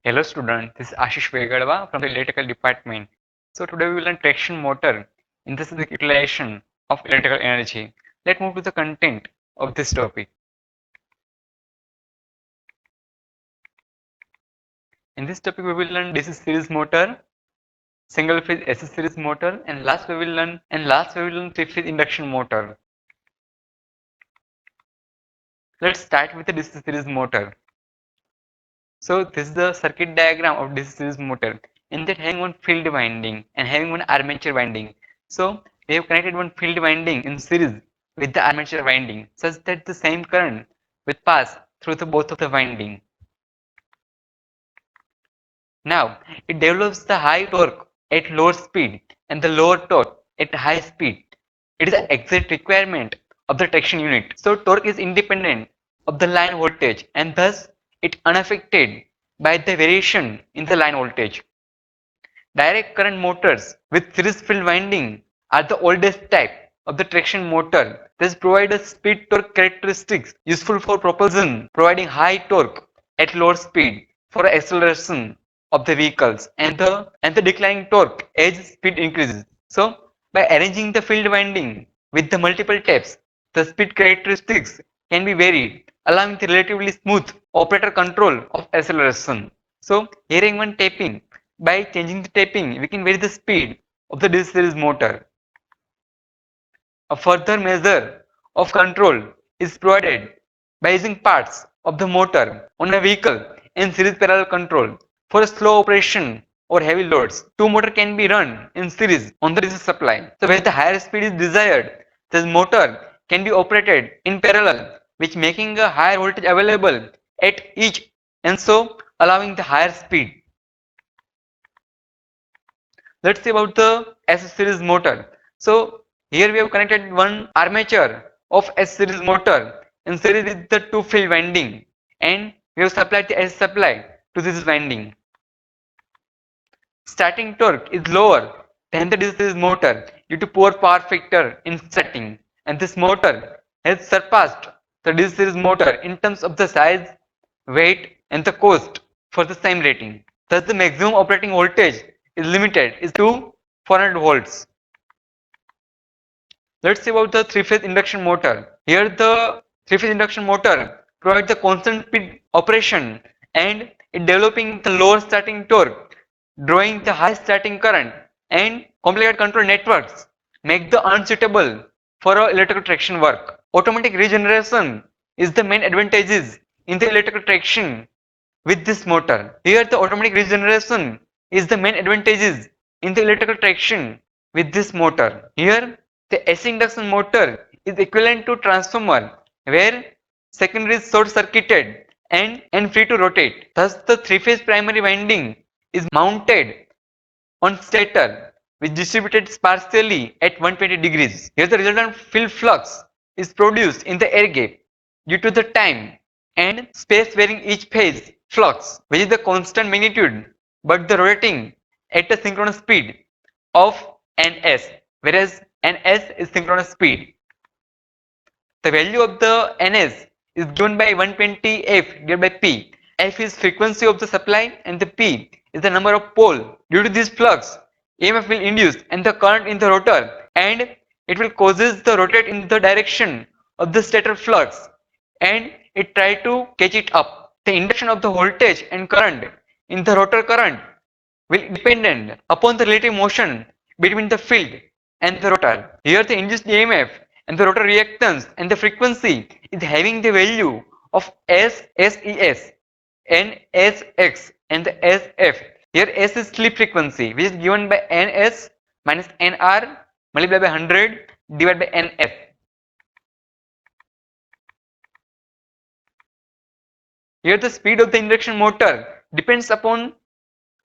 Hello student, this is Ashish Vegadwa from the electrical department. So today we will learn traction motor in this is the utilization of electrical energy. Let's move to the content of this topic. In this topic we will learn DC series motor, single phase AC series motor, and last we will learn three phase induction motor. Let's start with the DC series motor. So this is the circuit diagram of DC series motor. In that having one field winding and having one armature winding. So we have connected one field winding in series with the armature winding such that the same current will pass through the both of the winding. Now it develops the high torque at lower speed and the lower torque at high speed. It is an exact requirement of the traction unit. So torque is independent of the line voltage and thus it unaffected by the variation in the line voltage. Direct current motors with series field winding are the oldest type of the traction motor. These provide a speed torque characteristics useful for propulsion, providing high torque at lower speed for acceleration of the vehicles and the declining torque as speed increases. So by arranging the field winding with the multiple taps, the speed characteristics can be varied, allowing the relatively smooth operator control of acceleration. So hearing one tapping, by changing the tapping, we can vary the speed of the DC series motor. A further measure of control is provided by using parts of the motor on a vehicle in series parallel control. For a slow operation or heavy loads, two motors can be run in series on the DC supply. So where the higher speed is desired, this motor can be operated in parallel, which making a higher voltage available at each and so allowing the higher speed. Let's see about the S series motor. So here we have connected one armature of S series motor in series with the two field winding and we have supplied the S supply to this winding. Starting torque is lower than the DC series motor due to poor power factor in starting, and this motor has surpassed the DC series motor in terms of the size, weight and the cost for the same rating. Thus the maximum operating voltage is limited is to 400 volts. Let's see about the three-phase induction motor. Here the three-phase induction motor provides the constant speed operation and it developing the lower starting torque, drawing the high starting current and complicated control networks make the unsuitable for electrical traction work. Automatic regeneration is the main advantages in the electrical traction with this motor. Here the automatic regeneration is the main advantages in the electrical traction with this motor. Here the AC induction motor is equivalent to transformer where secondary is short circuited and free to rotate. Thus the three-phase primary winding is mounted on stator which distributed partially at 120 degrees. Here the resultant field flux is produced in the air gap due to the time and space varying each phase flux, which is the constant magnitude but the rotating at a synchronous speed of ns, whereas ns is synchronous speed. The value of the ns is given by 120 f divided by p. F is frequency of the supply and the p is the number of pole. Due to this flux, EMF will induce and the current in the rotor and it will causes the rotate in the direction of the stator flux and it try to catch it up. The induction of the voltage and current in the rotor current will depend upon the relative motion between the field and the rotor. Here the induced EMF and the rotor reactance and the frequency is having the value of SES and SX and the SF. Here S is slip frequency which is given by NS minus NR multiplied by 100 divided by NF. Here the speed of the induction motor depends upon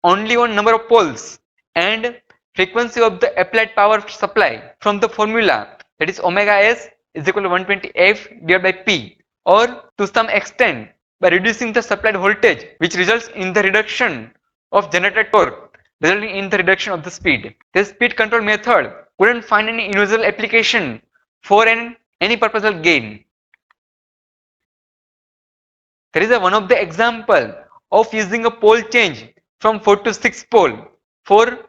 only on number of poles and frequency of the applied power supply from the formula, that is omega s is equal to 120 f divided by p, or to some extent by reducing the supplied voltage which results in the reduction of generated torque resulting in the reduction of the speed. This speed control method couldn't find any universal application for any purposeful gain. There is one of the example of using a pole change from 4 to 6 pole for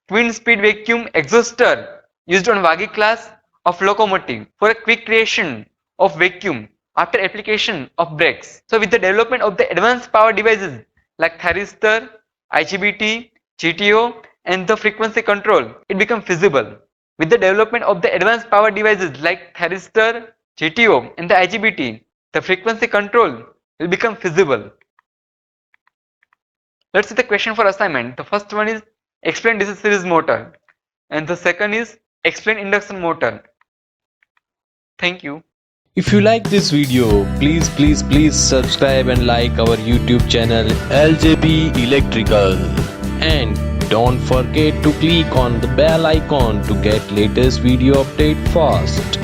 twin speed vacuum exhauster used on Wagi class of locomotive for a quick creation of vacuum after application of brakes. So with the development of the advanced power devices like thyristor, IGBT, GTO and the frequency control, it became feasible. With the development of the advanced power devices like thyristor, GTO and the IGBT, the frequency control will become feasible. Let's see the question for assignment. The first one is explain DC series motor and the second is explain induction motor. Thank you. If you like this video, please subscribe and like our YouTube channel LJP Electrical, and don't forget to click on the bell icon to get latest video update fast.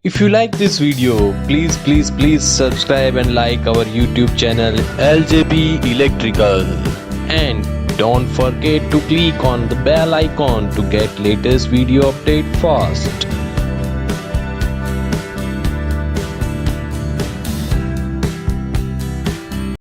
If you like this video, please subscribe and like our YouTube channel LJP Electrical, and don't forget to click on the bell icon to get latest video update fast.